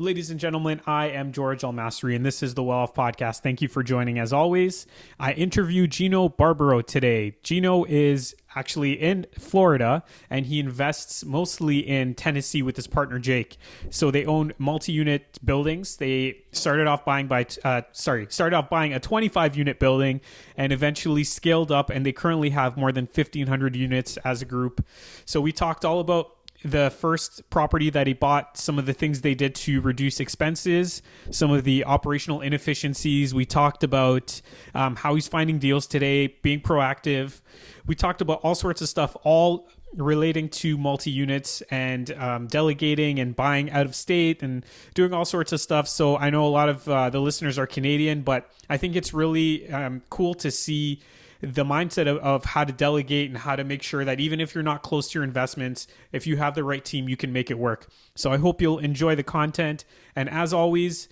Ladies and gentlemen, I am George Masri, and this is the Well Off Podcast. Thank you for joining. As always, I interview Gino Barbaro today. Gino is actually in Florida, and he invests mostly in Tennessee with his partner Jake. So they own multi-unit buildings. They started off buying a 25-unit building, and eventually scaled up, and they currently have more than 1,500 units as a group. So we talked all about the first property that he bought, some of the things they did to reduce expenses, some of the operational inefficiencies. We talked about how he's finding deals today, being proactive. We talked about all sorts of stuff, all relating to multi-units and delegating and buying out of state and doing all sorts of stuff. So I know a lot of the listeners are Canadian, but I think it's really cool to see the mindset of how to delegate and how to make sure that even if you're not close to your investments, if you have the right team, you can make it work. So I hope you'll enjoy the content. And as always,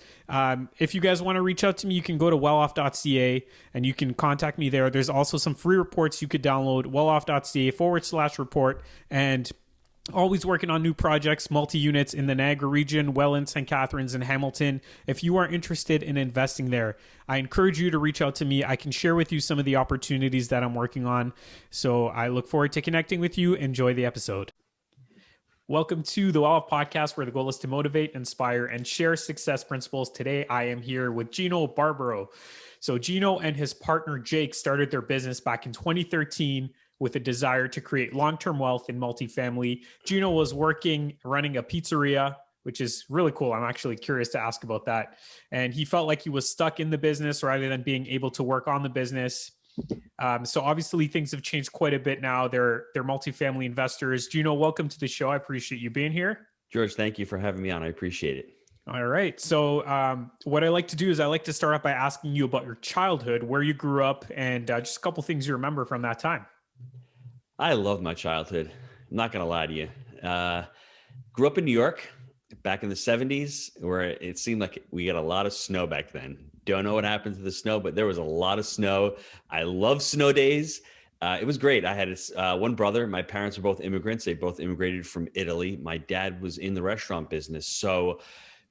if you guys want to reach out to me, you can go to welloff.ca and you can contact me there. There's also some free reports you could download, welloff.ca/report. And always working on new projects, multi-units in the Niagara region, Welland, St. Catharines, and Hamilton. If you are interested in investing there, I encourage you to reach out to me. I can share with you some of the opportunities that I'm working on. So I look forward to connecting with you. Enjoy the episode. Welcome to the Well Off Podcast, where the goal is to motivate, inspire, and share success principles. Today, I am here with Gino Barbaro. So Gino and his partner, Jake, started their business back in 2013 with a desire to create long-term wealth in multifamily. Gino was working, running a pizzeria, which is really cool. I'm actually curious to ask about that. And he felt like he was stuck in the business rather than being able to work on the business. So obviously things have changed quite a bit now. They're multifamily investors. Gino, welcome to the show. I appreciate you being here. George, thank you for having me on. I appreciate it. All right. So what I like to do is I like to start off by asking you about your childhood, where you grew up, and just a couple things you remember from that time. I loved my childhood. I'm not going to lie to you. Grew up in New York back in the 70s, where it seemed like we got a lot of snow back then. Don't know what happened to the snow, but there was a lot of snow. I love snow days. It was great. I had one brother. My parents were both immigrants. They both immigrated from Italy. My dad was in the restaurant business. So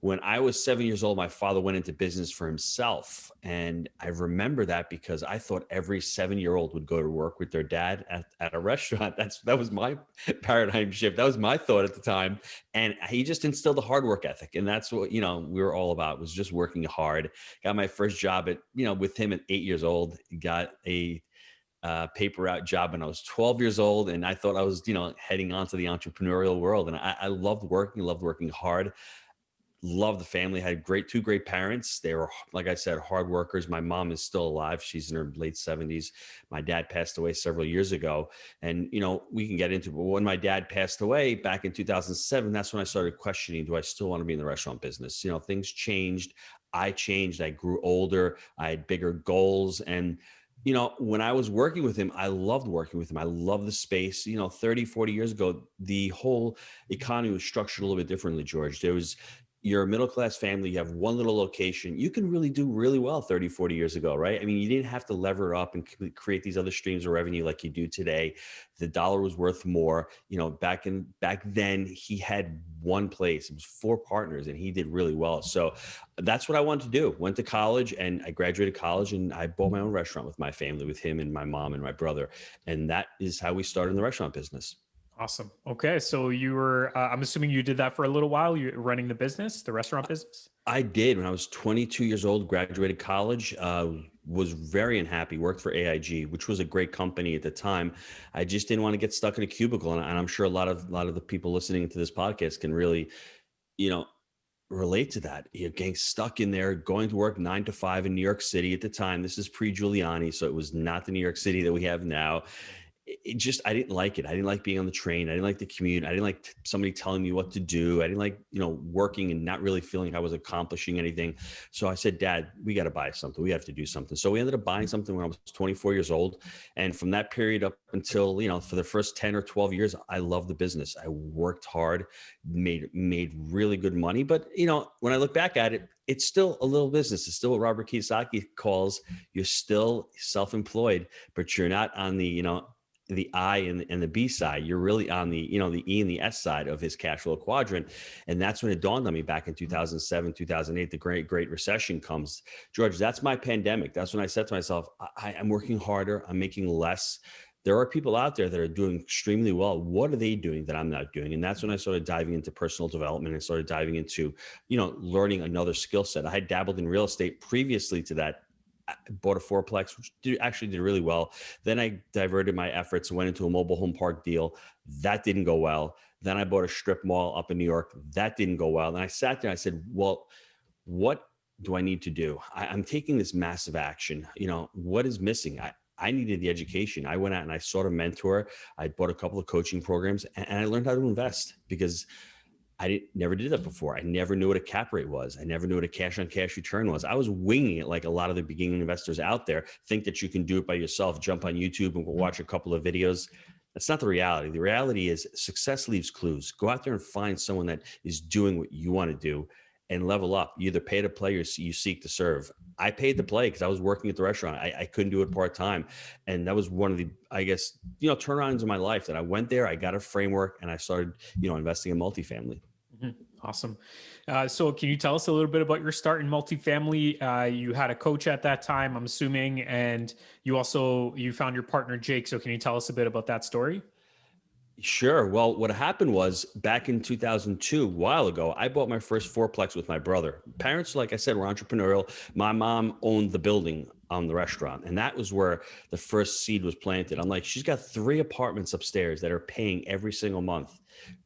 when I was 7 years old, my father went into business for himself. And I remember that because I thought every 7-year-old would go to work with their dad at a restaurant. That was my paradigm shift. That was my thought at the time. And he just instilled a hard work ethic. And that's what, we were all about, was just working hard. Got my first job with him at 8 years old. Got a paper route job when I was 12 years old. And I thought I was, heading onto the entrepreneurial world. And I loved working hard. Love the family. Had two great parents. They were, like I said, hard workers. My mom is still alive. She's in her late 70s. My dad passed away several years ago. And, we can get into it. But when my dad passed away back in 2007, that's when I started questioning, do I still want to be in the restaurant business? Things changed. I changed. I grew older. I had bigger goals. And, when I was working with him, I loved working with him. I love the space. 30, 40 years ago, the whole economy was structured a little bit differently, George. You're a middle-class family, you have one little location, you can really do really well 30, 40 years ago, right? I mean, you didn't have to lever up and create these other streams of revenue like you do today. The dollar was worth more. Back then he had one place, it was 4 partners, and he did really well. So that's what I wanted to do. Went to college, and I graduated college, and I bought my own restaurant with my family, with him and my mom and my brother. And that is how we started in the restaurant business. Awesome. Okay. So you were, I'm assuming you did that for a little while. You're running the business, the restaurant business? I did. When I was 22 years old, graduated college, was very unhappy, worked for AIG, which was a great company at the time. I just didn't want to get stuck in a cubicle. And I'm sure a lot of the people listening to this podcast can really, relate to that. Getting stuck in there, going to work 9 to 5 in New York City at the time. This is pre-Giuliani, so it was not the New York City that we have now. I didn't like it. I didn't like being on the train. I didn't like the commute. I didn't like somebody telling me what to do. I didn't like, working and not really feeling like I was accomplishing anything. So I said, Dad, we got to buy something. We have to do something. So we ended up buying something when I was 24 years old. And from that period up until, for the first 10 or 12 years, I loved the business. I worked hard, made really good money. But, when I look back at it, it's still a little business. It's still what Robert Kiyosaki calls, you're still self-employed, but you're not on the, the I and the B side. You're really on the, the E and the S side of his cash flow quadrant. And that's when it dawned on me back in 2007, 2008, the great recession comes. George, that's my pandemic. That's when I said to myself, I'm working harder. I'm making less. There are people out there that are doing extremely well. What are they doing that I'm not doing? And that's when I started diving into personal development and started diving into, learning another skill set. I had dabbled in real estate previously to that. I bought a fourplex, which actually did really well. Then I diverted my efforts and went into a mobile home park deal. That didn't go well. Then I bought a strip mall up in New York. That didn't go well. And I sat there and I said, well, what do I need to do? I'm taking this massive action. What is missing? I needed the education. I went out and I sought a mentor. I bought a couple of coaching programs and I learned how to invest because I never did that before. I never knew what a cap rate was. I never knew what a cash on cash return was. I was winging it like a lot of the beginning investors out there think that you can do it by yourself, jump on YouTube and watch a couple of videos. That's not the reality. The reality is success leaves clues. Go out there and find someone that is doing what you want to do and level up. You either pay to play or you seek to serve. I paid to play because I was working at the restaurant. I couldn't do it part-time. And that was one of the, I guess, turnarounds in my life that I went there, I got a framework and I started, investing in multifamily. Awesome. So can you tell us a little bit about your start in multifamily? You had a coach at that time, I'm assuming, and you found your partner, Jake. So can you tell us a bit about that story? Sure. Well, what happened was back in 2002, a while ago, I bought my first fourplex with my brother. Parents, like I said, were entrepreneurial. My mom owned the building on the restaurant. And that was where the first seed was planted. I'm like, she's got 3 apartments upstairs that are paying every single month,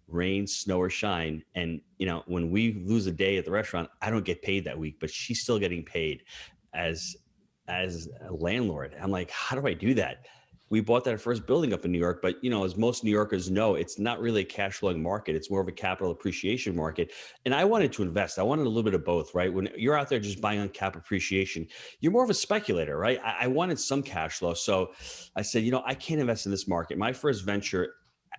rain, snow, or shine. And, when we lose a day at the restaurant, I don't get paid that week, but she's still getting paid as a landlord. I'm like, how do I do that? We bought that first building up in New York, but as most New Yorkers know, it's not really a cash flowing market. It's more of a capital appreciation market. And I wanted to invest. I wanted a little bit of both, right? When you're out there just buying on cap appreciation, you're more of a speculator, right? I wanted some cash flow. So I said, I can't invest in this market. My first venture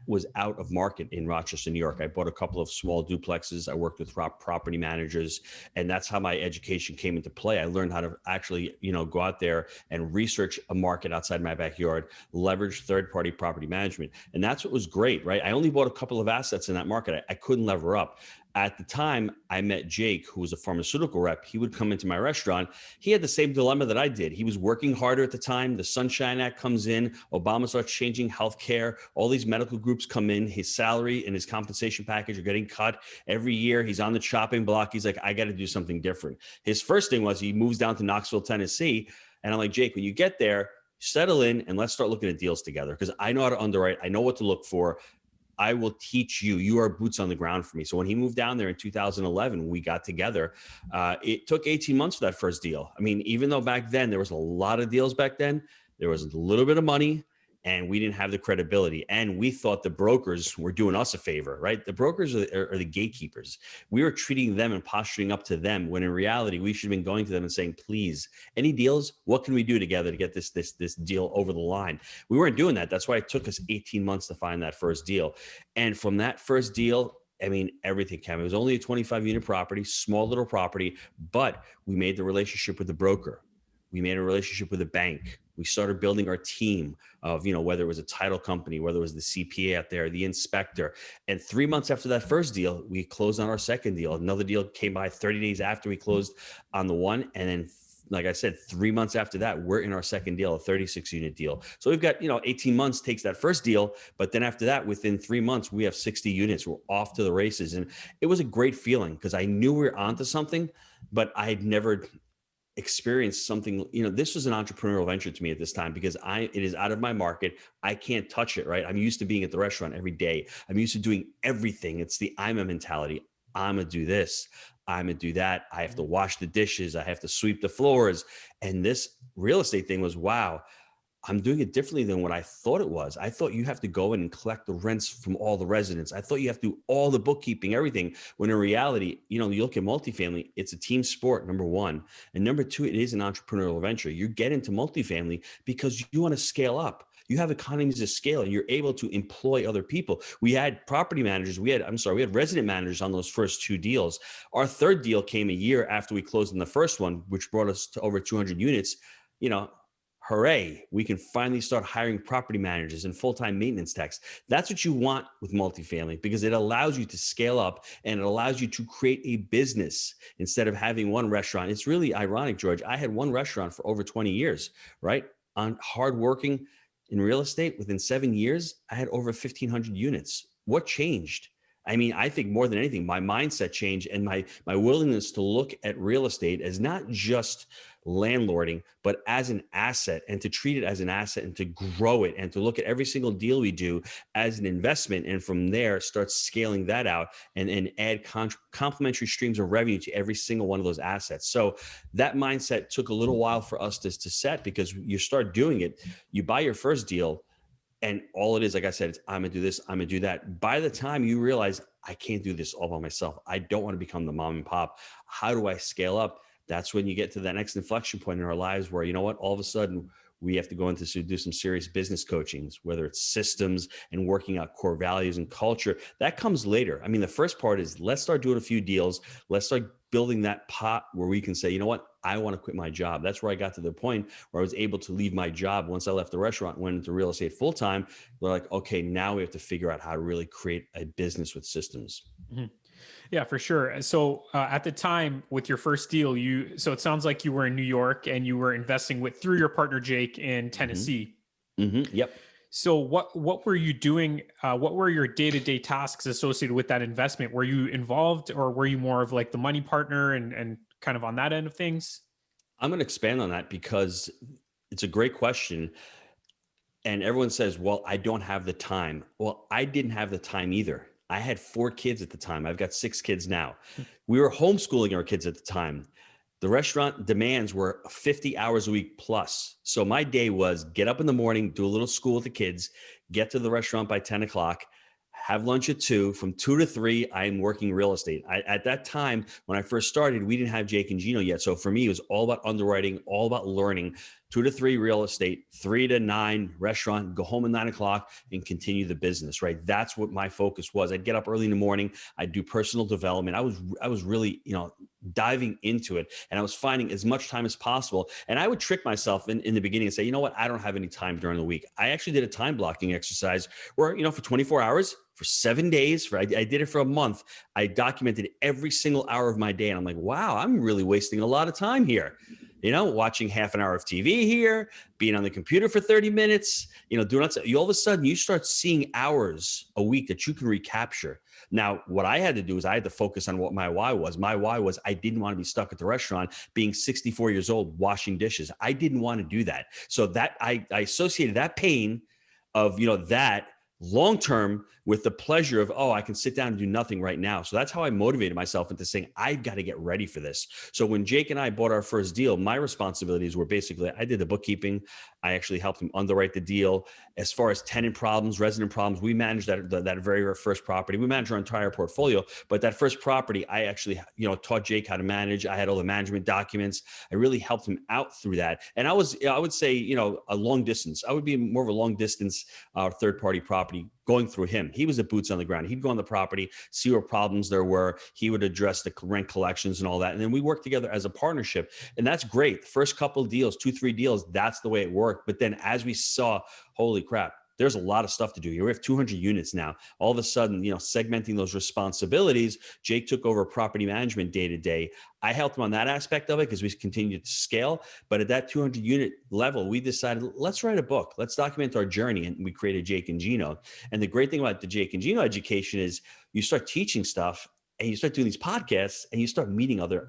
was out of market in Rochester, New York. I bought a couple of small duplexes. I worked with property managers, and that's how my education came into play. I learned how to actually, go out there and research a market outside my backyard, leverage third-party property management. And that's what was great, right? I only bought a couple of assets in that market. I couldn't lever up. At the time, I met Jake, who was a pharmaceutical rep. He would come into my restaurant. He had the same dilemma that I did. He was working harder at the time. The Sunshine Act comes in. Obama starts changing healthcare. All these medical groups come in. His salary and his compensation package are getting cut. Every year, he's on the chopping block. He's like, I got to do something different. His first thing was he moves down to Knoxville, Tennessee. And I'm like, Jake, when you get there, settle in and let's start looking at deals together because I know how to underwrite. I know what to look for. I will teach you. You are boots on the ground for me. So when he moved down there in 2011, we got together. It took 18 months for that first deal. I mean, even though back then there was a lot of deals back then, there was a little bit of money and we didn't have the credibility. And we thought the brokers were doing us a favor, right? The brokers are the gatekeepers. We were treating them and posturing up to them when in reality, we should have been going to them and saying, please, any deals? What can we do together to get this deal over the line? We weren't doing that. That's why it took us 18 months to find that first deal. And from that first deal, I mean, everything came. It was only a 25 unit property, small little property, but we made the relationship with the broker. We made a relationship with a bank. We started building our team of, whether it was a title company, whether it was the CPA out there, the inspector. And 3 months after that first deal, we closed on our second deal. Another deal came by 30 days after we closed on the one. And then, like I said, 3 months after that, we're in our second deal, a 36 unit deal. So we've got, 18 months takes that first deal. But then after that, within 3 months, we have 60 units. We're off to the races. And it was a great feeling because I knew we were onto something, but I had never experienced something. This was an entrepreneurial venture to me at this time because it is out of my market. I can't touch it, right? I'm used to being at the restaurant every day. I'm used to doing everything. It's the I'm a mentality. I'm gonna do this. I'm gonna do that. I have to wash the dishes. I have to sweep the floors. And this real estate thing was, wow, I'm doing it differently than what I thought it was. I thought you have to go in and collect the rents from all the residents. I thought you have to do all the bookkeeping, everything. When in reality, you look at multifamily, it's a team sport, number one. And number two, it is an entrepreneurial venture. You get into multifamily because you want to scale up. You have economies of scale and you're able to employ other people. We had property managers. We had resident managers on those first 2 deals. Our third deal came a year after we closed on the first one, which brought us to over 200 units. hooray, we can finally start hiring property managers and full-time maintenance techs. That's what you want with multifamily, because it allows you to scale up and it allows you to create a business instead of having one restaurant. It's really ironic, George. I had one restaurant for over 20 years, right? On hardworking in real estate, within 7 years, I had over 1,500 units. What changed? I mean, I think more than anything, my mindset changed and my willingness to look at real estate as not just landlording, but as an asset, and to treat it as an asset and to grow it and to look at every single deal we do as an investment. And from there, start scaling that out and add complementary streams of revenue to every single one of those assets. So that mindset took a little while for us to set, because you start doing it, you buy your first deal, and all it is, like I said, it's I'm gonna do this, I'm gonna do that. By the time you realize I can't do this all by myself, I don't want to become the mom and pop. How do I scale up? That's when you get to that next inflection point in our lives where, you know what, all of a sudden we have to go into do some serious business coachings, whether it's systems and working out core values and culture. That comes later. I mean, the first part is let's start doing a few deals. Let's start building that pot where we can say, you know what, I want to quit my job. That's where I got to the point where I was able to leave my job. Once I left the restaurant, went into real estate full time. We're like, okay, now we have to figure out how to really create a business with systems. Mhm. Yeah, for sure. So at the time with your first deal, so it sounds like you were in New York and you were investing through your partner Jake in Tennessee. Yep. So what were you doing? What were your day-to-day tasks associated with that investment? Were you involved, or were you more of like the money partner and kind of on that end of things? I'm going to expand on that because it's a great question. And everyone says, well, I don't have the time. Well, I didn't have the time either. I had 4 kids at the time. I've got 6 kids now. We were homeschooling our kids at the time. The restaurant demands were 50 hours a week plus. So my day was get up in the morning, do a little school with the kids, get to the restaurant by 10 o'clock, have lunch at 2. From 2 to 3, I'm working real estate. At that time, when I first started, we didn't have Jake and Gino yet. So for me, it was all about underwriting, all about learning. 2 to 3 real estate, 3 to 9 restaurant, go home at 9 o'clock and continue the business, right? That's what my focus was. I'd get up early in the morning. I'd do personal development. I was really, diving into it, and I was finding as much time as possible. And I would trick myself in the beginning and say, you know what? I don't have any time during the week. I actually did a time blocking exercise where, for 24 hours, for 7 days, I did it for a month. I documented every single hour of my day. And I'm like, wow, I'm really wasting a lot of time here. Watching half an hour of TV here, being on the computer for 30 minutes, doing all of a sudden you start seeing hours a week that you can recapture. Now, what I had to do is I had to focus on what my why was. My why was I didn't want to be stuck at the restaurant being 64 years old, washing dishes. I didn't want to do that. So that I associated that pain of, that long-term with the pleasure of, I can sit down and do nothing right now. So that's how I motivated myself into saying, I've got to get ready for this. So when Jake and I bought our first deal, my responsibilities were basically, I did the bookkeeping. I actually helped him underwrite the deal. As far as tenant problems, resident problems, we managed that very first property. We managed our entire portfolio, but that first property, I actually, taught Jake how to manage. I had all the management documents. I really helped him out through that. And I would say, a long distance. I would be more of a long distance third-party property going through him. He was the boots on the ground. He'd go on the property, see what problems there were. He would address the rent collections and all that. And then we worked together as a partnership. And that's great. The first couple of deals, 2-3 deals, that's the way it worked. But then as we saw, holy crap, there's a lot of stuff to do here. We have 200 units now. All of a sudden, segmenting those responsibilities, Jake took over property management day to day. I helped him on that aspect of it because we continued to scale. But at that 200 unit level, we decided, let's write a book. Let's document our journey. And we created Jake and Gino. And the great thing about the Jake and Gino education is you start teaching stuff and you start doing these podcasts and you start meeting other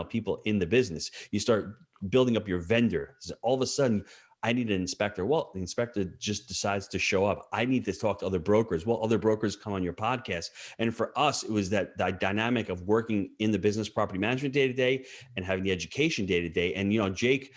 people in the business. You start building up your vendor. All of a sudden, I need an inspector. Well, the inspector just decides to show up. I need to talk to other brokers. Well, other brokers come on your podcast. And for us, it was that dynamic of working in the business property management day to day and having the education day to day. And, Jake,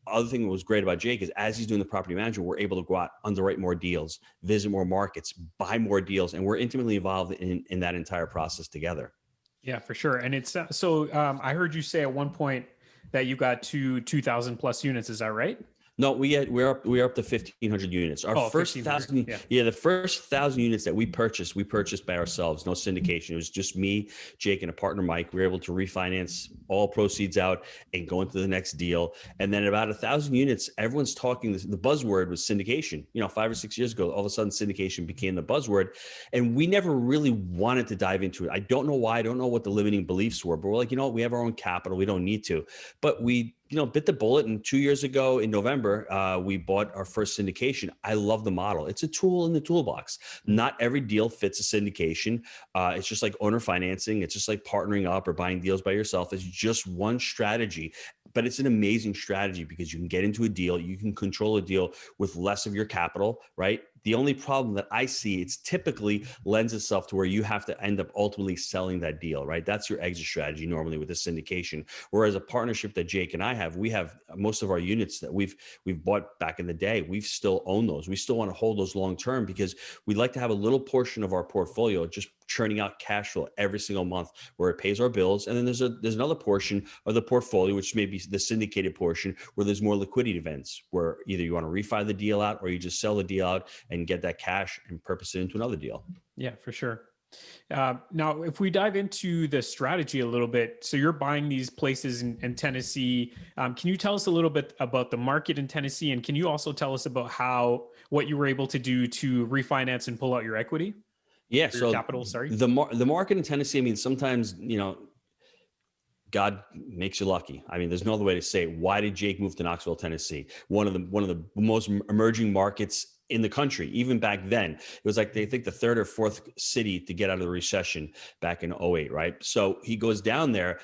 other thing that was great about Jake is as he's doing the property management, we're able to go out, underwrite more deals, visit more markets, buy more deals. And we're intimately involved in that entire process together. Yeah, for sure. And it's I heard you say at one point that you got to 2,000 plus units. Is that right? No, we're up to 1,500 units. Our first 1,000, the first 1,000 units that we purchased by ourselves. No syndication. It was just me, Jake, and a partner, Mike. We were able to refinance all proceeds out and go into the next deal. And then about 1,000 units, everyone's talking, the buzzword was syndication. 5 or 6 years ago, all of a sudden syndication became the buzzword. And we never really wanted to dive into it. I don't know why. I don't know what the limiting beliefs were, but we're like, we have our own capital. We don't need to. But we bit the bullet. And 2 years ago in November, we bought our first syndication. I love the model. It's a tool in the toolbox. Not every deal fits a syndication. It's just like owner financing. It's just like partnering up or buying deals by yourself. It's just one strategy. But it's an amazing strategy because you can get into a deal, you can control a deal with less of your capital, right? The only problem that I see, it's typically lends itself to where you have to end up ultimately selling that deal, right? That's your exit strategy normally with a syndication. Whereas a partnership that Jake and I have, we have most of our units that we've bought back in the day. We still own those. We still want to hold those long term because we'd like to have a little portion of our portfolio just churning out cash flow every single month where it pays our bills. And then there's another portion of the portfolio, which may be the syndicated portion, where there's more liquidity events, where either you want to refi the deal out or you just sell the deal out and get that cash and purpose it into another deal. Yeah, for sure. Now, if we dive into the strategy a little bit, so you're buying these places in Tennessee. Can you tell us a little bit about the market in Tennessee? And can you also tell us about what you were able to do to refinance and pull out your equity? Yeah. So capital, sorry. The market in Tennessee, I mean, sometimes, God makes you lucky. I mean, there's no other way to say it. Why did Jake move to Knoxville, Tennessee? One of the most emerging markets in the country. Even back then, it was like, they think the third or fourth city to get out of the recession back in 2008, right? So he goes down there.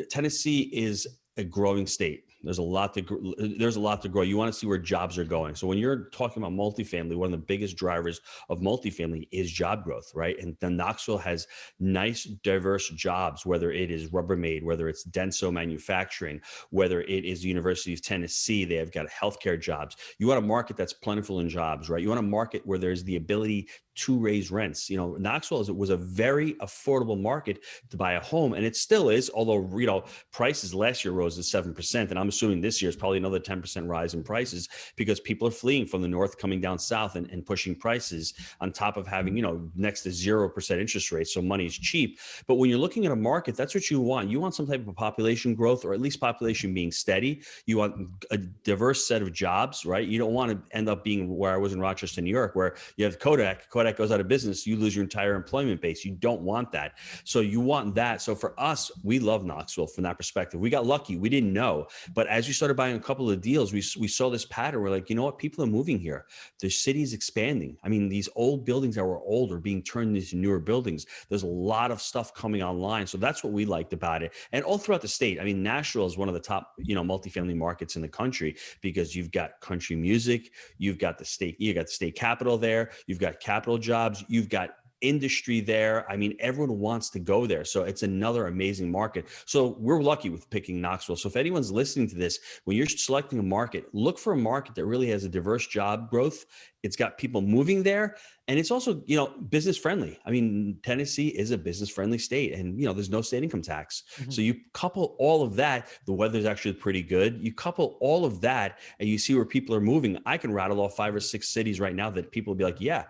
Tennessee is a growing state. There's a lot to grow. You want to see where jobs are going. So when you're talking about multifamily, one of the biggest drivers of multifamily is job growth, right? And then Knoxville has nice, diverse jobs, whether it is Rubbermaid, whether it's Denso manufacturing, whether it is the University of Tennessee, they have got healthcare jobs. You want a market that's plentiful in jobs, right? You want a market where there's the ability to raise rents. Knoxville was a very affordable market to buy a home, and it still is, although, prices last year rose to 7%. And I'm assuming this year is probably another 10% rise in prices because people are fleeing from the north, coming down south and pushing prices on top of having, next to 0% interest rates. So money is cheap. But when you're looking at a market, that's what you want. You want some type of population growth, or at least population being steady. You want a diverse set of jobs, right? You don't want to end up being where I was in Rochester, New York, where you have Kodak goes out of business, you lose your entire employment base. You don't want that. So you want that. So for us, we love Knoxville from that perspective. We got lucky. We didn't know. But as we started buying a couple of deals, we saw this pattern. We're like, you know what? People are moving here. The city's expanding. I mean, these old buildings that were old are being turned into newer buildings. There's a lot of stuff coming online. So that's what we liked about it. And all throughout the state, I mean, Nashville is one of the top, multifamily markets in the country because you've got country music, you've got the state capital there, you've got capital jobs, you've got industry there. I mean, everyone wants to go there. So it's another amazing market. So we're lucky with picking Knoxville. So if anyone's listening to this, when you're selecting a market, look for a market that really has a diverse job growth. It's got people moving there. And it's also, business friendly. I mean, Tennessee is a business friendly state, and, there's no state income tax. Mm-hmm. So you couple all of that, the weather's actually pretty good. You couple all of that and you see where people are moving. I can rattle off 5 or 6 cities right now that people will be like, yeah,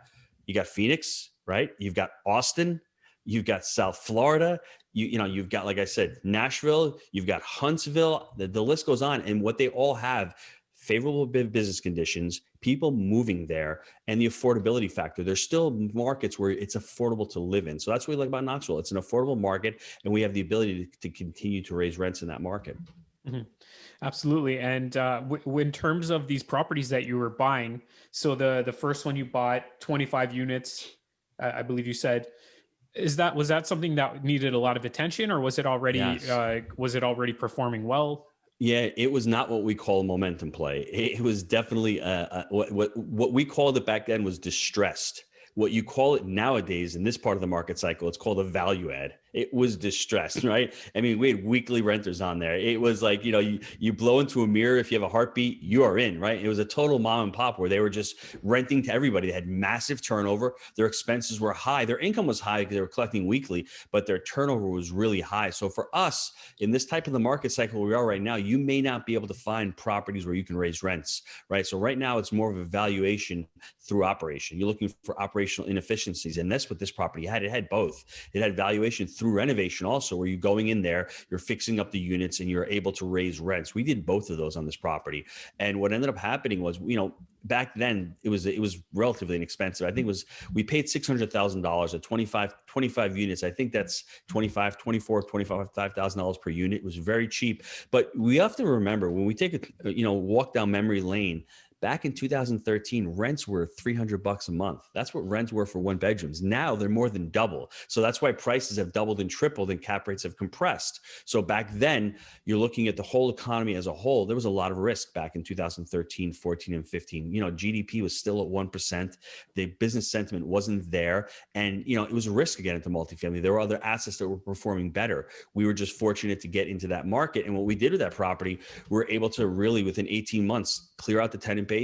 you got Phoenix, right? You've got Austin, you've got South Florida, you've got, like I said, Nashville, you've got Huntsville, the list goes on. And what they all have, favorable business conditions, people moving there, and the affordability factor. There's still markets where it's affordable to live in. So that's what we like about Knoxville. It's an affordable market, and we have the ability to continue to raise rents in that market. Mm-hmm. Absolutely. And in terms of these properties that you were buying, so the first one you bought, 25 units, I believe you said, was that something that needed a lot of attention, or was it already Yes. Performing well? Yeah, it was not what we call a momentum play. It was definitely what we called it back then was distressed. What you call it nowadays in this part of the market cycle, it's called a value add. It was distressed, right? I mean, we had weekly renters on there. It was like, you blow into a mirror. If you have a heartbeat, you are in, right? It was a total mom and pop where they were just renting to everybody. They had massive turnover. Their expenses were high. Their income was high because they were collecting weekly, but their turnover was really high. So for us, in this type of the market cycle where we are right now, you may not be able to find properties where you can raise rents, right? So right now it's more of a valuation through operation. You're looking for operational inefficiencies. And that's what this property had. It had both. It had valuation through through renovation also, where you're going in there, you're fixing up the units and you're able to raise rents. We did both of those on this property. And what ended up happening was, back then it was relatively inexpensive. I think it was, we paid $600,000 at 25 units. I think that's $25,000 per unit. It was very cheap. But we have to remember, when we take a walk down memory lane, back in 2013, rents were $300 a month. That's what rents were for one bedrooms. Now they're more than double. So that's why prices have doubled and tripled and cap rates have compressed. So back then, you're looking at the whole economy as a whole. There was a lot of risk back in 2013, 14, and 15. GDP was still at 1%. The business sentiment wasn't there. And, it was a risk again into multifamily. There were other assets that were performing better. We were just fortunate to get into that market. And what we did with that property, we were able to really, within 18 months, clear out the tenant base.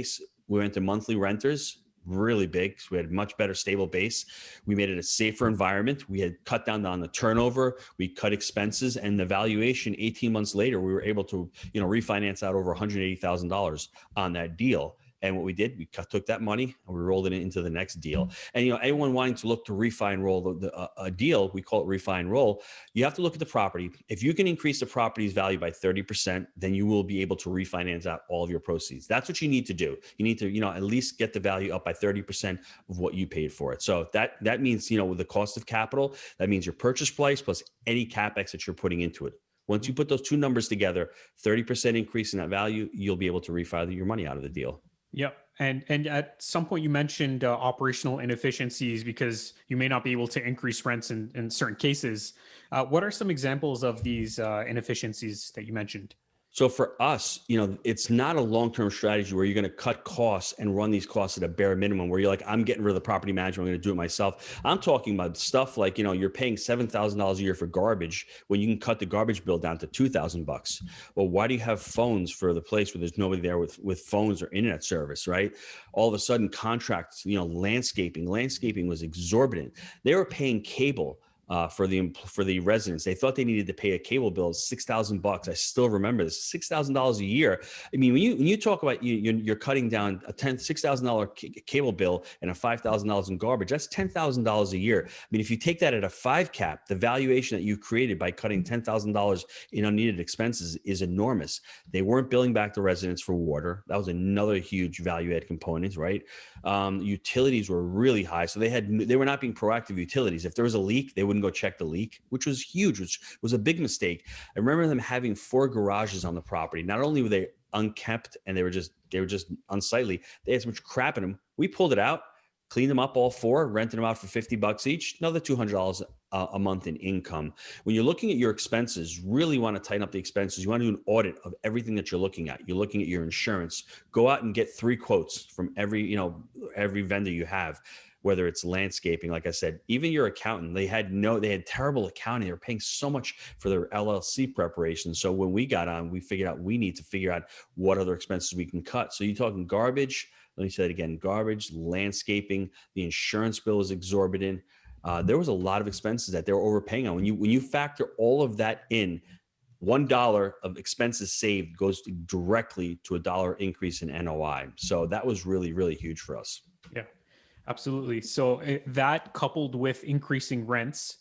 We went to monthly renters, really big. So we had a much better stable base. We made it a safer environment. We had cut down on the turnover. We cut expenses, and the valuation 18 months later, we were able to, refinance out over $180,000 on that deal. And what we did, we took that money and we rolled it into the next deal. And anyone wanting to look to refi and roll a deal, we call it refi and roll. You have to look at the property. If you can increase the property's value by 30%, then you will be able to refinance out all of your proceeds. That's what you need to do. You need to, at least get the value up by 30% of what you paid for it. So that means, with the cost of capital, that means your purchase price plus any CapEx that you're putting into it. Once you put those two numbers together, 30% increase in that value, you'll be able to refi your money out of the deal. Yep. And at some point you mentioned operational inefficiencies because you may not be able to increase rents in certain cases. What are some examples of these inefficiencies that you mentioned? So for us, it's not a long-term strategy where you're going to cut costs and run these costs at a bare minimum where you're like, I'm getting rid of the property management, I'm going to do it myself. I'm talking about stuff like, you're paying $7,000 a year for garbage when you can cut the garbage bill down to $2,000. Well, why do you have phones for the place where there's nobody there with phones or internet service, right? All of a sudden contracts, landscaping was exorbitant. They were paying cable for the residents. They thought they needed to pay a cable bill of $6,000. I still remember this, $6,000 a year. I mean, when you talk about you're cutting down a $6,000 cable bill and a $5,000 in garbage, that's $10,000 a year. I mean, if you take that at a 5 cap, the valuation that you created by cutting $10,000 in unneeded expenses is enormous. They weren't billing back the residents for water. That was another huge value add component, right? Utilities were really high, so they were not being proactive utilities. If there was a leak, they wouldn't go check the leak, which was huge, which was a big mistake. I remember them having 4 garages on the property. Not only were they unkept and they were just unsightly, they had so much crap in them. We pulled it out, cleaned them up all 4, rented them out for $50 each, another $200 a month in income. When you're looking at your expenses, really want to tighten up the expenses. You want to do an audit of everything that you're looking at. You're looking at your insurance. Go out and get 3 quotes from every vendor you have. Whether it's landscaping, like I said, even your accountant, they had terrible accounting. They were paying so much for their LLC preparation. So when we got on, we figured out we need to figure out what other expenses we can cut. So you're talking garbage. Let me say it again, garbage, landscaping, the insurance bill is exorbitant. There was a lot of expenses that they were overpaying on. When you factor all of that in, $1 of expenses saved goes directly to $1 increase in NOI. So that was really, really huge for us. Yeah. Absolutely. So that coupled with increasing rents,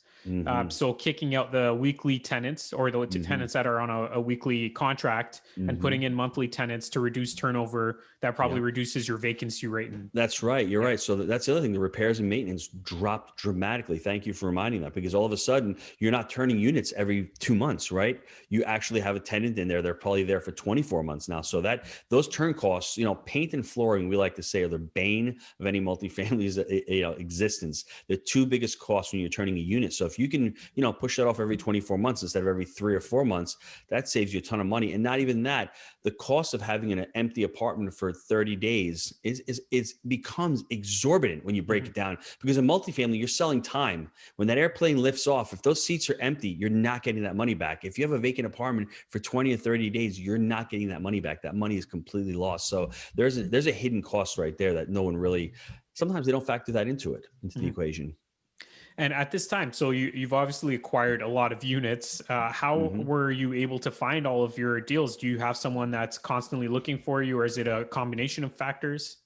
so kicking out the weekly tenants or the tenants that are on a weekly contract and putting in monthly tenants to reduce turnover, that probably reduces your vacancy rate. That's right. You're right. So that's the other thing. The repairs and maintenance dropped dramatically. Thank you for reminding that, because all of a sudden you're not turning units every 2 months, right? You actually have a tenant in there. They're probably there for 24 months now. So that those turn costs, paint and flooring, we like to say, are the bane of any multifamily's existence. The 2 biggest costs when you're turning a unit. So if you can, push that off every 24 months instead of every 3 or 4 months, that saves you a ton of money. And not even that, the cost of having an empty apartment for 30 days becomes exorbitant when you break it down, because in multifamily, you're selling time. When that airplane lifts off, if those seats are empty, you're not getting that money back. If you have a vacant apartment for 20 or 30 days, you're not getting that money back. That money is completely lost. So there's a hidden cost right there that no one really, sometimes they don't factor that into the equation. And at this time, so you've obviously acquired a lot of units. How were you able to find all of your deals? Do you have someone that's constantly looking for you, or is it a combination of factors?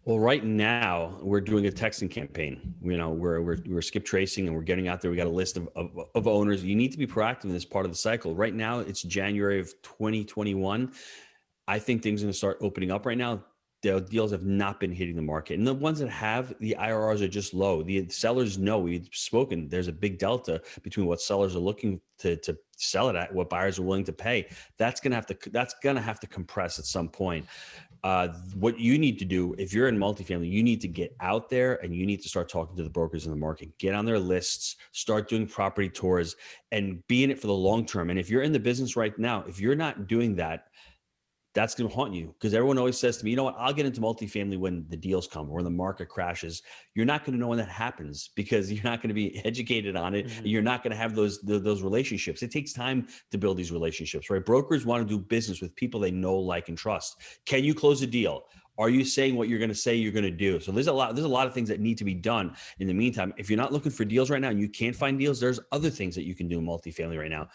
Well, right now we're doing a texting campaign. We're skip tracing and we're getting out there. We got a list of owners. You need to be proactive in this part of the cycle. Right now, it's January of 2021. I think things are going to start opening up right now. The deals have not been hitting the market. And the ones that have, the IRRs are just low. The sellers know, we've spoken, there's a big delta between what sellers are looking to sell it at, what buyers are willing to pay. That's going to have to compress at some point. What you need to do, if you're in multifamily, you need to get out there and you need to start talking to the brokers in the market, get on their lists, start doing property tours, and be in it for the long term. And if you're in the business right now, if you're not doing that, that's going to haunt you, because everyone always says to me, you know what, I'll get into multifamily when the deals come or when the market crashes. You're not going to know when that happens because you're not going to be educated on it. Mm-hmm. You're not going to have those relationships. It takes time to build these relationships, right? Brokers want to do business with people they know, like, and trust. Can you close a deal? Are you saying what you're going to say you're going to do? So there's a lot of things that need to be done. In the meantime, if you're not looking for deals right now and you can't find deals, there's other things that you can do in multifamily right now.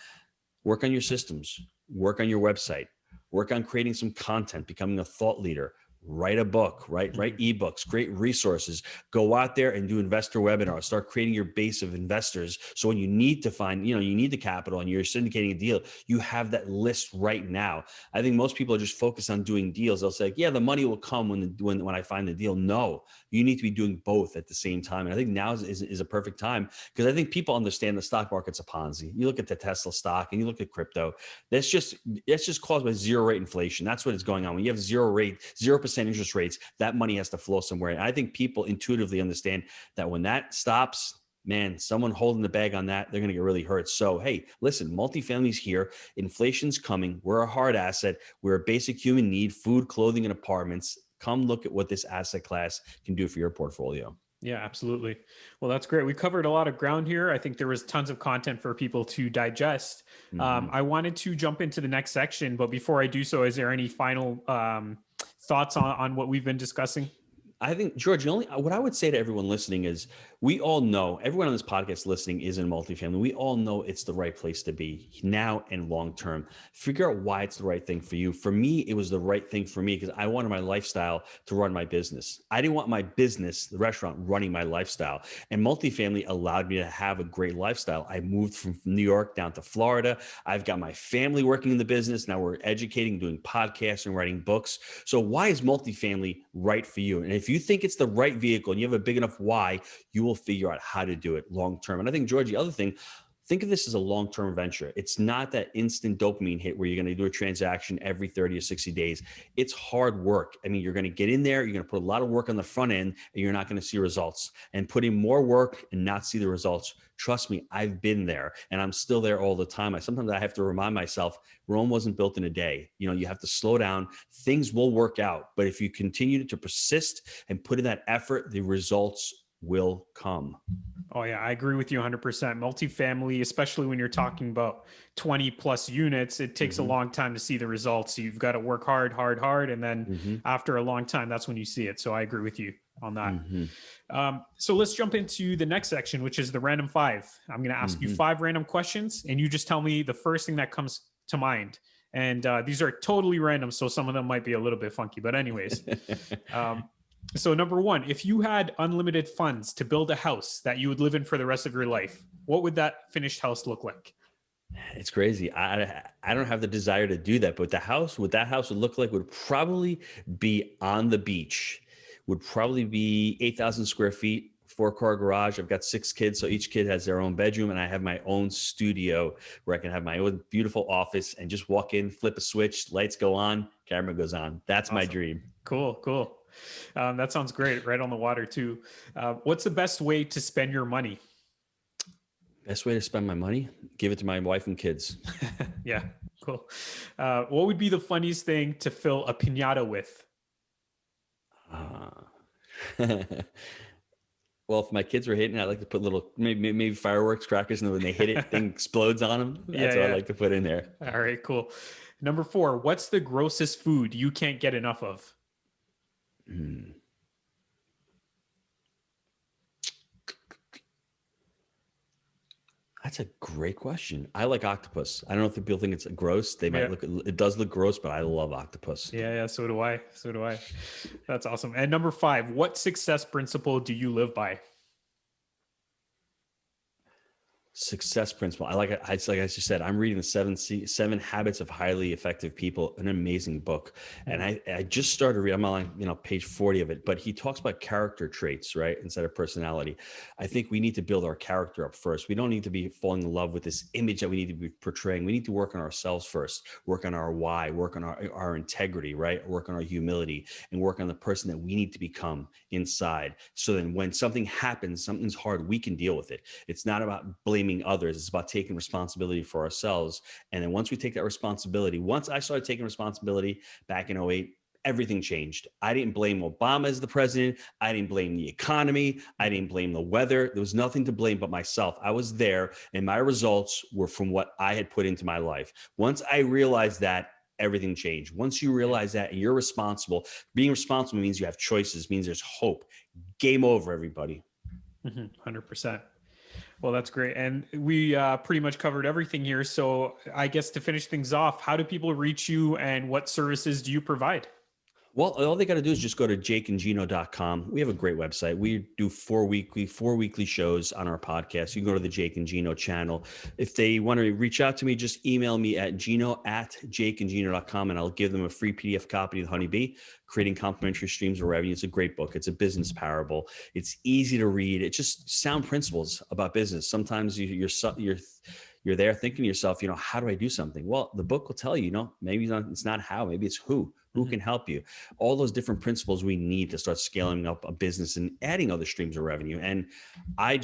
Work on your systems, work on your website, work on creating some content, becoming a thought leader, write a book, write ebooks, great resources, go out there and do investor webinars, start creating your base of investors. So when you need to find, you need the capital and you're syndicating a deal, you have that list right now. I think most people are just focused on doing deals. They'll say, yeah, the money will come when I find the deal. No, you need to be doing both at the same time. And I think now is a perfect time, because I think people understand the stock market's a Ponzi. You look at the Tesla stock and you look at crypto, that's just caused by zero rate inflation. That's what is going on. When you have 0% interest rates, that money has to flow somewhere. And I think people intuitively understand that when that stops, man, someone holding the bag on that, they're going to get really hurt. So, hey, listen, multifamily's here. Inflation's coming. We're a hard asset. We're a basic human need: food, clothing, and apartments. Come look at what this asset class can do for your portfolio. Yeah, absolutely. Well, that's great. We covered a lot of ground here. I think there was tons of content for people to digest. I wanted to jump into the next section, but before I do so, is there any final thoughts on what we've been discussing? I think, George, what I would say to everyone listening is, we all know, everyone on this podcast listening is in multifamily. We all know it's the right place to be now and long term. Figure out why it's the right thing for you. For me, it was the right thing for me because I wanted my lifestyle to run my business. I didn't want my business, the restaurant, running my lifestyle. And multifamily allowed me to have a great lifestyle. I moved from New York down to Florida. I've got my family working in the business. Now we're educating, doing podcasts, and writing books. So why is multifamily right for you? And if you think it's the right vehicle and you have a big enough why, you will figure out how to do it long term. And I think, George, the other thing, think of this as a long-term venture. It's not that instant dopamine hit where you're going to do a transaction every 30 or 60 days. It's hard work. I mean, you're going to get in there, you're going to put a lot of work on the front end, and you're not going to see results. And putting more work and not see the results, trust me, I've been there and I'm still there all the time. Sometimes I have to remind myself, Rome wasn't built in a day. You have to slow down. Things will work out. But if you continue to persist and put in that effort, the results will come. Oh yeah, I agree with you 100%. Multifamily, especially when you're talking about 20 plus units, it takes a long time to see the results. So you've got to work hard. And then after a long time, that's when you see it. So I agree with you on that. So let's jump into the next section, which is the random five. I'm going to ask you 5 random questions and you just tell me the first thing that comes to mind. And these are totally random. So some of them might be a little bit funky, but anyways, so number 1, if you had unlimited funds to build a house that you would live in for the rest of your life, what would that finished house look like? It's crazy. I don't have the desire to do that, but what that house would look like would probably be on the beach. Would probably be 8,000 square feet, 4-car garage. I've got 6 kids, so each kid has their own bedroom, and I have my own studio where I can have my own beautiful office and just walk in, flip a switch, lights go on, camera goes on. That's awesome. My dream. Cool. That sounds great. Right on the water too. What's the best way to spend your money? Best way to spend my money? Give it to my wife and kids. Yeah, cool. What would be the funniest thing to fill a piñata with? Well, if my kids were hitting, I'd like to put little, maybe fireworks, crackers, and when they hit it, thing explodes on them. That's what I like to put in there. All right, cool. Number 4, what's the grossest food you can't get enough of? That's a great question. I like octopus. I don't know if people think it's gross. They might Yeah. look, it does look gross, but I love octopus. Yeah. So do I. So do I. That's awesome. And number 5, what success principle do you live by? Success principle. It's like I just said, I'm reading the seven habits of highly effective people, an amazing book. And I just started reading, I'm on, page 40 of it, but he talks about character traits, right? Instead of personality. I think we need to build our character up first. We don't need to be falling in love with this image that we need to be portraying. We need to work on ourselves first, work on our why, work on our integrity, right? Work on our humility, and work on the person that we need to become inside. So then when something happens, something's hard, we can deal with it. It's not about blaming others. It's about taking responsibility for ourselves. And then once we take that responsibility, once I started taking responsibility back in '08, everything changed. I didn't blame Obama as the president. I didn't blame the economy. I didn't blame the weather. There was nothing to blame but myself. I was there, and my results were from what I had put into my life. Once I realized that, everything changed. Once you realize that and you're responsible, being responsible means you have choices, means there's hope. Game over, everybody. 100%. Well, that's great. And we pretty much covered everything here. So I guess to finish things off, how do people reach you and what services do you provide? Well, all they got to do is just go to jakeandgino.com. We have a great website. We do four weekly shows on our podcast. You can go to the Jake and Gino channel. If they want to reach out to me, just email me at gino@jakeandgino.com, and I'll give them a free PDF copy of the Honeybee, Creating Complementary Streams of Revenue. It's a great book. It's a business parable. It's easy to read. It's just sound principles about business. Sometimes you're there thinking to yourself, how do I do something? Well, the book will tell you, maybe it's not how, maybe it's who can help you. All those different principles we need to start scaling up a business and adding other streams of revenue. And I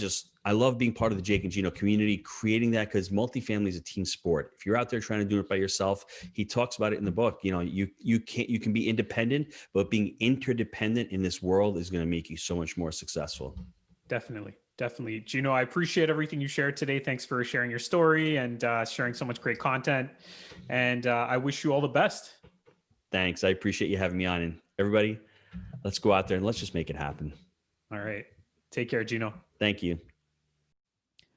love being part of the Jake and Gino community, creating that, because multifamily is a team sport. If you're out there trying to do it by yourself, he talks about it in the book. You can be independent, but being interdependent in this world is going to make you so much more successful. Definitely. Gino, I appreciate everything you shared today. Thanks for sharing your story and sharing so much great content. And I wish you all the best. Thanks. I appreciate you having me on. And everybody, let's go out there and let's just make it happen. All right. Take care, Gino. Thank you.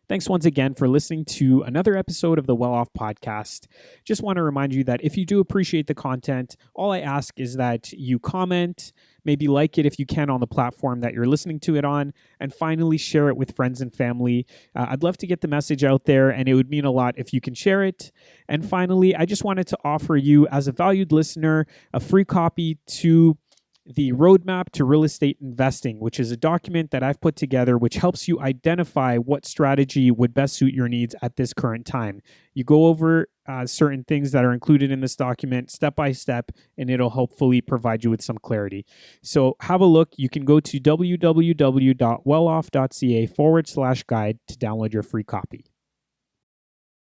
Thanks once again for listening to another episode of the Well Off Podcast. Just want to remind you that if you do appreciate the content, all I ask is that you comment, maybe like it if you can on the platform that you're listening to it on, and finally share it with friends and family. I'd love to get the message out there, and it would mean a lot if you can share it. And finally, I just wanted to offer you, as a valued listener, a free copy to the Roadmap to Real Estate Investing, which is a document that I've put together which helps you identify what strategy would best suit your needs at this current time. You go over certain things that are included in this document step by step, and it'll hopefully provide you with some clarity. So have a look. You can go to www.welloff.ca/guide to download your free copy.